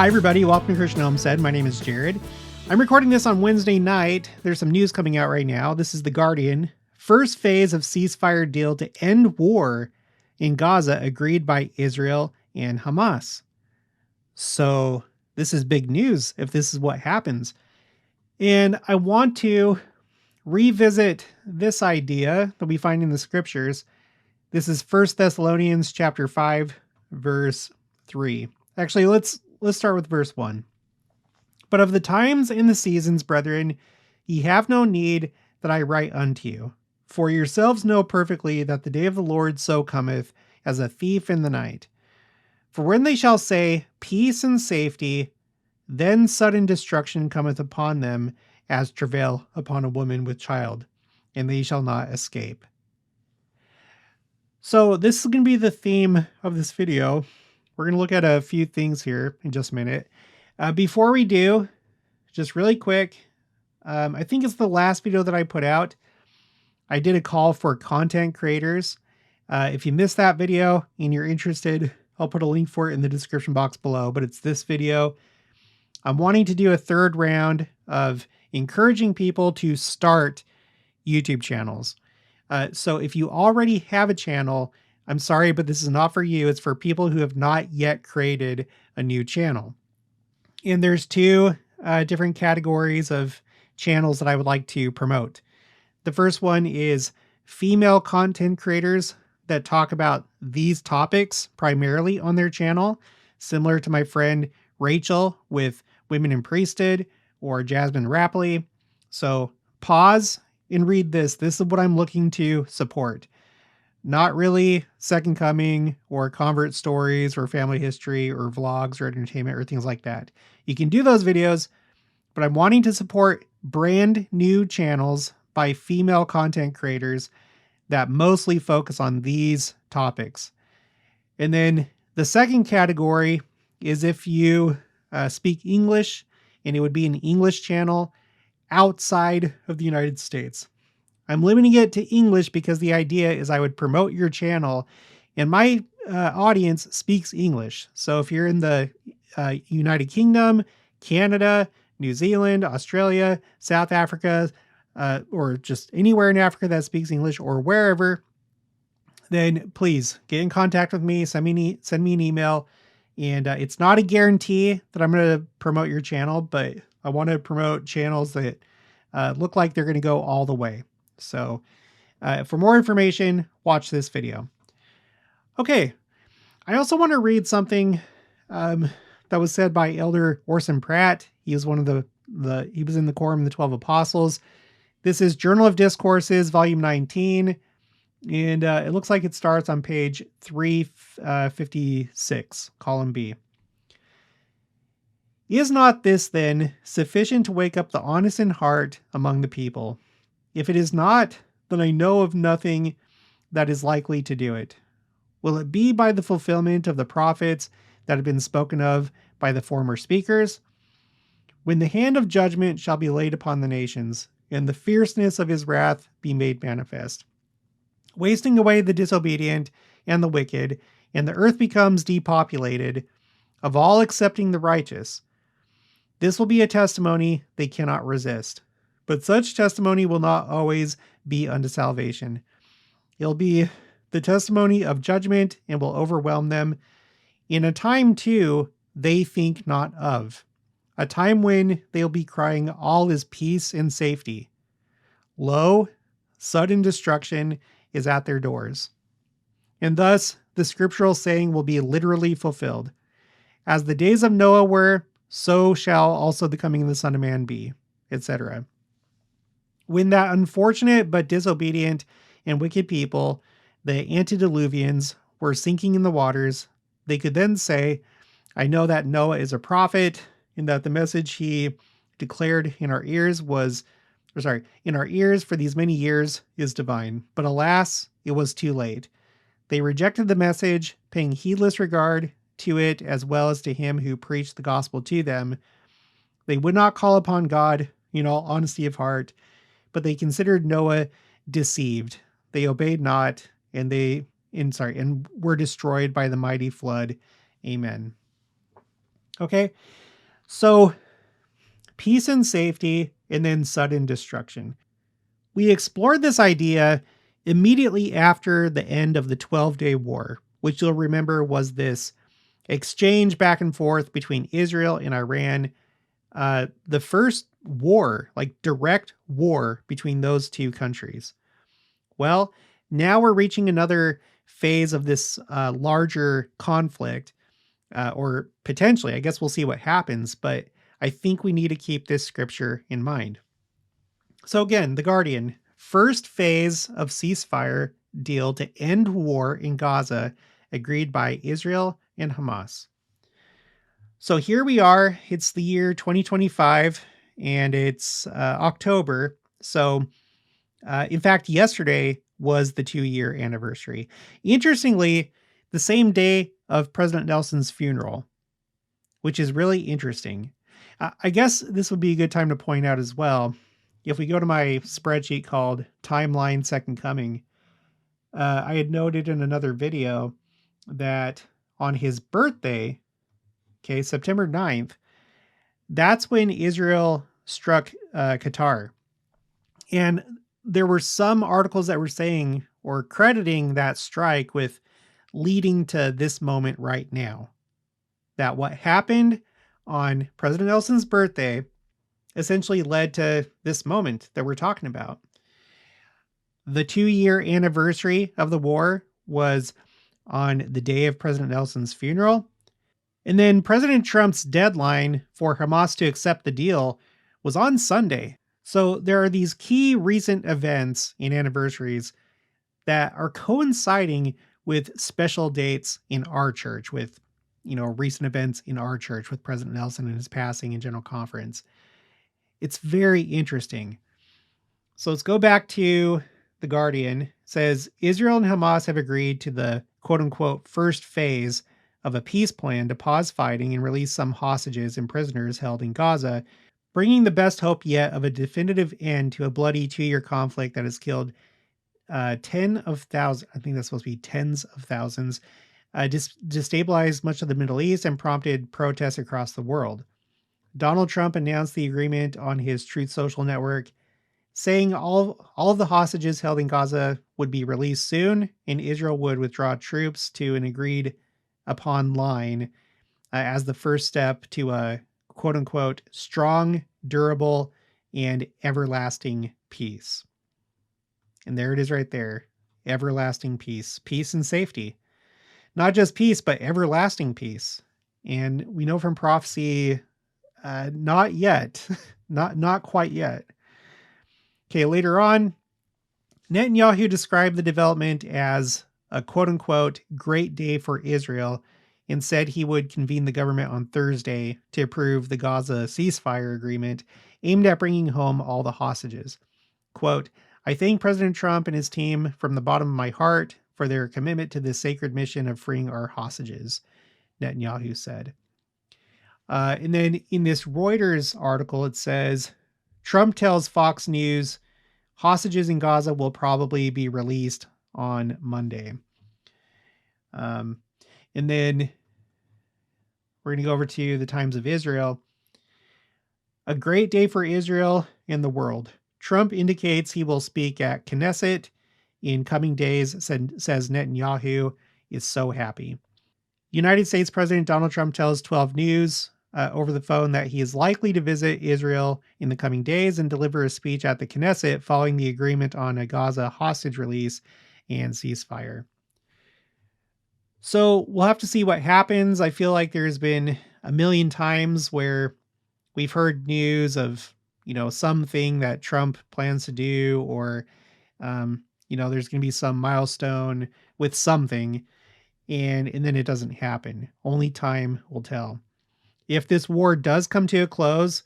Hi everybody, welcome to Christian Homestead. My name is Jared. I'm recording this on Wednesday night. There's some news coming out right now. This is The Guardian. First phase of ceasefire deal to end war in Gaza agreed by Israel and Hamas. So this is big news if this is what happens. And I want to revisit this idea that we find in the scriptures. This is 1 Thessalonians chapter 5, verse 3. Actually, let's start with verse 1. But of the times and the seasons, brethren, ye have no need that I write unto you. For yourselves know perfectly that the day of the Lord so cometh as a thief in the night. For when they shall say, peace and safety, then sudden destruction cometh upon them as travail upon a woman with child, and they shall not escape. So this is going to be the theme of this video. We're going to look at a few things here in just a minute. Before we do, just really quick, I think it's the last video that I put out. I did a call for content creators. If you missed that video and you're interested, I'll put a link for it in the description box below, but it's this video. I'm wanting to do a third round of encouraging people to start YouTube channels. So if you already have a channel, I'm sorry, but this is not for you. It's for people who have not yet created a new channel. And there's two different categories of channels that I would like to promote. The first one is female content creators that talk about these topics primarily on their channel, similar to my friend Rachel with Women in Priesthood or Jasmine Rapley. So pause and read this. This is what I'm looking to support. Not really Second Coming or convert stories or family history or vlogs or entertainment or things like that. You can do those videos, but I'm wanting to support brand new channels by female content creators that mostly focus on these topics. And then the second category is if you speak English, and it would be an English channel outside of the United States. I'm limiting it to English because the idea is I would promote your channel, and my audience speaks English. So if you're in the United Kingdom, Canada, New Zealand, Australia, South Africa, or just anywhere in Africa that speaks English or wherever, then please get in contact with me, send me an email. And it's not a guarantee that I'm going to promote your channel, but I want to promote channels that look like they're going to go all the way. So for more information, watch this video. Okay. I also want to read something that was said by Elder Orson Pratt. He was one of he was in the Quorum of the 12 Apostles. This is Journal of Discourses, volume 19. And it looks like it starts on page 356, column B. Is not this then sufficient to wake up the honest in heart among the people? If it is not, then I know of nothing that is likely to do it. Will it be by the fulfillment of the prophets that have been spoken of by the former speakers? When the hand of judgment shall be laid upon the nations, and the fierceness of his wrath be made manifest, wasting away the disobedient and the wicked, and the earth becomes depopulated, of all excepting the righteous. This will be a testimony they cannot resist. But such testimony will not always be unto salvation. It'll be the testimony of judgment and will overwhelm them in a time too they think not of, a time when they'll be crying, all is peace and safety. Lo, sudden destruction is at their doors. And thus the scriptural saying will be literally fulfilled. As the days of Noah were, so shall also the coming of the Son of Man be, etc. When that unfortunate but disobedient and wicked people, the antediluvians, were sinking in the waters, they could then say, I know that Noah is a prophet, and that the message he declared in our ears for these many years is divine. But alas, it was too late. They rejected the message, paying heedless regard to it as well as to him who preached the gospel to them. They would not call upon God in all honesty of heart, but they considered Noah deceived. They obeyed not, and were destroyed by the mighty flood. Amen. Okay, so peace and safety, and then sudden destruction. We explored this idea immediately after the end of the 12-Day War, which you'll remember was this exchange back and forth between Israel and Iran. The first war, like direct war between those two countries. Well, now we're reaching another phase of this larger conflict, or potentially, I guess we'll see what happens, but I think we need to keep this scripture in mind. So again, The Guardian, first phase of ceasefire deal to end war in Gaza, agreed by Israel and Hamas. So here we are. It's the year 2025, and it's October. So, in fact, yesterday was the 2-year anniversary. Interestingly, the same day of President Nelson's funeral, which is really interesting. I guess this would be a good time to point out as well. If we go to my spreadsheet called Timeline Second Coming, I had noted in another video that on his birthday, okay, September 9th, that's when Israel struck Qatar. And there were some articles that were saying or crediting that strike with leading to this moment right now. That what happened on President Nelson's birthday essentially led to this moment that we're talking about. The 2-year anniversary of the war was on the day of President Nelson's funeral. And then President Trump's deadline for Hamas to accept the deal was on Sunday. So there are these key recent events and anniversaries that are coinciding with special dates in our church, with, recent events in our church with President Nelson and his passing and general conference. It's very interesting. So let's go back to The Guardian. It says Israel and Hamas have agreed to the quote unquote first phase of a peace plan to pause fighting and release some hostages and prisoners held in Gaza, bringing the best hope yet of a definitive end to a bloody 2-year conflict that has killed tens of thousands, destabilized much of the Middle East and prompted protests across the world. Donald Trump announced the agreement on his Truth Social network, saying all of the hostages held in Gaza would be released soon, and Israel would withdraw troops to an agreed upon line as the first step to a quote-unquote strong, durable, and everlasting peace. And there it is right there. Everlasting peace. Peace and safety. Not just peace, but everlasting peace. And we know from prophecy, not yet. not quite yet. Okay, later on, Netanyahu described the development as a quote-unquote great day for Israel and said he would convene the government on Thursday to approve the Gaza ceasefire agreement aimed at bringing home all the hostages. Quote, I thank President Trump and his team from the bottom of my heart for their commitment to this sacred mission of freeing our hostages, Netanyahu said. And then in this Reuters article, it says, Trump tells Fox News hostages in Gaza will probably be released on Monday. And then we're going to go over to the Times of Israel. A great day for Israel and the world. Trump indicates he will speak at Knesset in coming days, says Netanyahu is so happy. United States President Donald Trump tells 12 News over the phone that he is likely to visit Israel in the coming days and deliver a speech at the Knesset following the agreement on a Gaza hostage release and ceasefire. So we'll have to see what happens. I feel like there's been a million times where we've heard news of, something that Trump plans to do, or, there's going to be some milestone with something, and then it doesn't happen. Only time will tell. If this war does come to a close,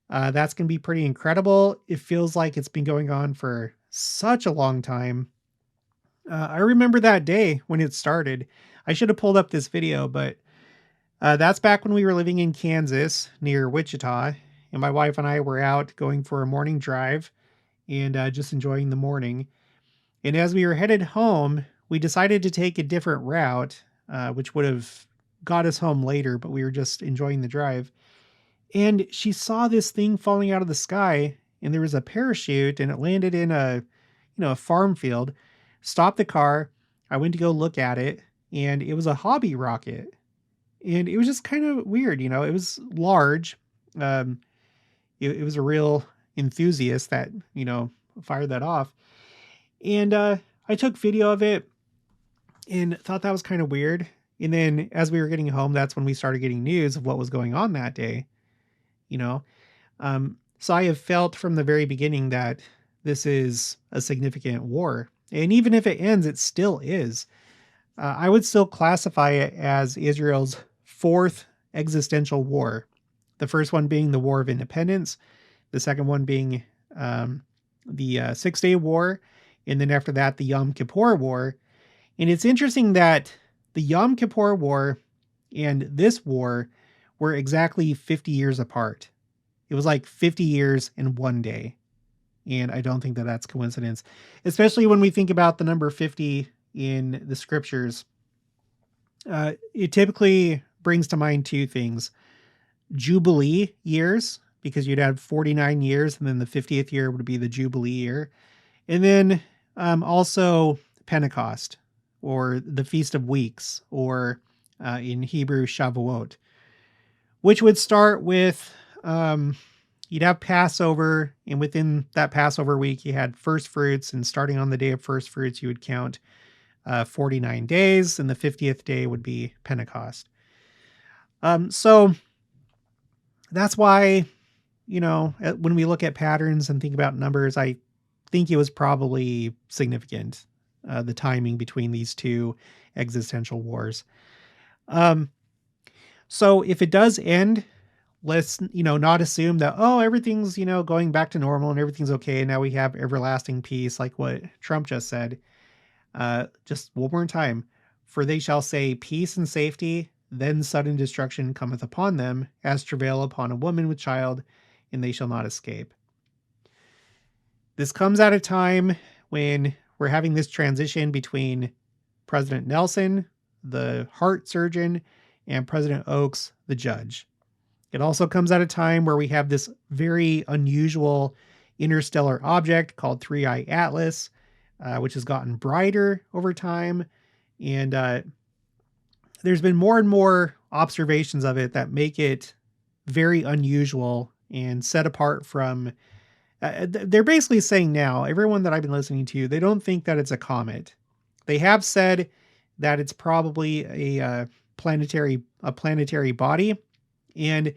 that's going to be pretty incredible. It feels like it's been going on for such a long time. I remember that day when it started. I should have pulled up this video, but that's back when we were living in Kansas near Wichita, and my wife and I were out going for a morning drive and just enjoying the morning. And as we were headed home, we decided to take a different route, which would have got us home later, but we were just enjoying the drive. And she saw this thing falling out of the sky, and there was a parachute, and it landed in a farm field. Stopped the car. I went to go look at it, and it was a hobby rocket. And it was just kind of weird, it was large. Um, it was a real enthusiast that, fired that off. And I took video of it and thought that was kind of weird. And then as we were getting home, that's when we started getting news of what was going on that day. So I have felt from the very beginning that this is a significant war. And even if it ends, it still is. I would still classify it as Israel's fourth existential war. The first one being the War of Independence. The second one being the Six-Day War. And then after that, the Yom Kippur War. And it's interesting that the Yom Kippur War and this war were exactly 50 years apart. It was like 50 years in one day. And I don't think that that's coincidence, especially when we think about the number 50 in the scriptures. It typically brings to mind two things. Jubilee years, because you'd have 49 years, and then the 50th year would be the Jubilee year. And then also Pentecost, or the Feast of Weeks, or in Hebrew, Shavuot, which would start with, you'd have Passover, and within that Passover week, you had first fruits, and starting on the day of first fruits, you would count 49 days, and the 50th day would be Pentecost. So that's why, when we look at patterns and think about numbers, I think it was probably significant, the timing between these two existential wars. So if it does end, let's, not assume that, everything's, going back to normal and everything's okay. And now we have everlasting peace, like what Trump just said. Just one more time. For they shall say peace and safety, then sudden destruction cometh upon them, as travail upon a woman with child, and they shall not escape. This comes at a time when we're having this transition between President Nelson, the heart surgeon, and President Oakes, the judge. It also comes at a time where we have this very unusual interstellar object called 3I Atlas, which has gotten brighter over time. And there's been more and more observations of it that make it very unusual and set apart from... they're basically saying now, everyone that I've been listening to, they don't think that it's a comet. They have said that it's probably a planetary body. And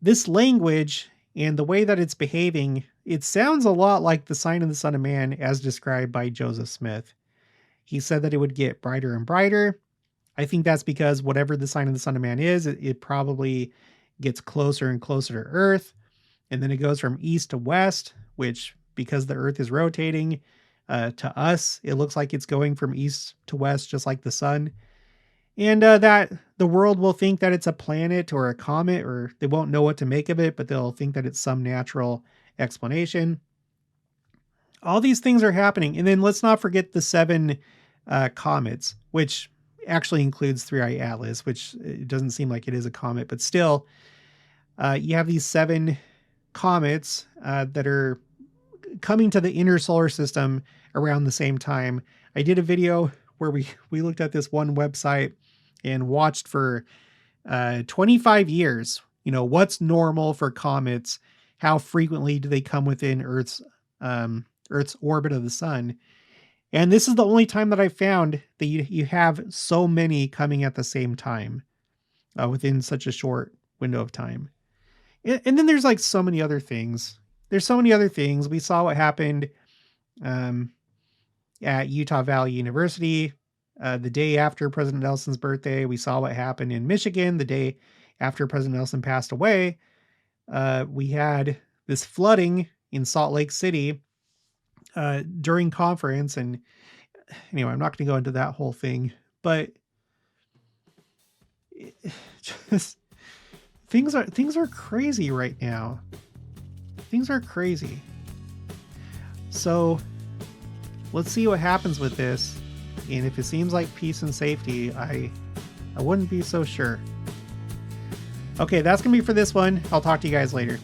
this language and the way that it's behaving, it sounds a lot like the sign of the Son of Man as described by Joseph Smith. He said that it would get brighter and brighter. I think that's because whatever the sign of the Son of Man is, it probably gets closer and closer to Earth. And then it goes from east to west, which, because the Earth is rotating, to us, it looks like it's going from east to west, just like the sun. And that the world will think that it's a planet or a comet, or they won't know what to make of it, but they'll think that it's some natural explanation. All these things are happening. And then let's not forget the 7 comets, which actually includes 3I Atlas, which it doesn't seem like it is a comet, but still, you have these 7 comets that are coming to the inner solar system around the same time. I did a video where we looked at this one website and watched for 25 years, what's normal for comets, how frequently do they come within Earth's orbit of the sun. And this is the only time that I found that you have so many coming at the same time within such a short window of time. And then there's like so many other things. There's so many other things. We saw what happened at Utah Valley University the day after President Nelson's birthday. We saw what happened in Michigan the day after President Nelson passed away. We had this flooding in Salt Lake City during conference. And anyway, I'm not going to go into that whole thing, but just things are crazy right now. Things are crazy. So let's see what happens with this. And if it seems like peace and safety, I I wouldn't be so sure. Okay, that's going to be for this one. I'll talk to you guys later.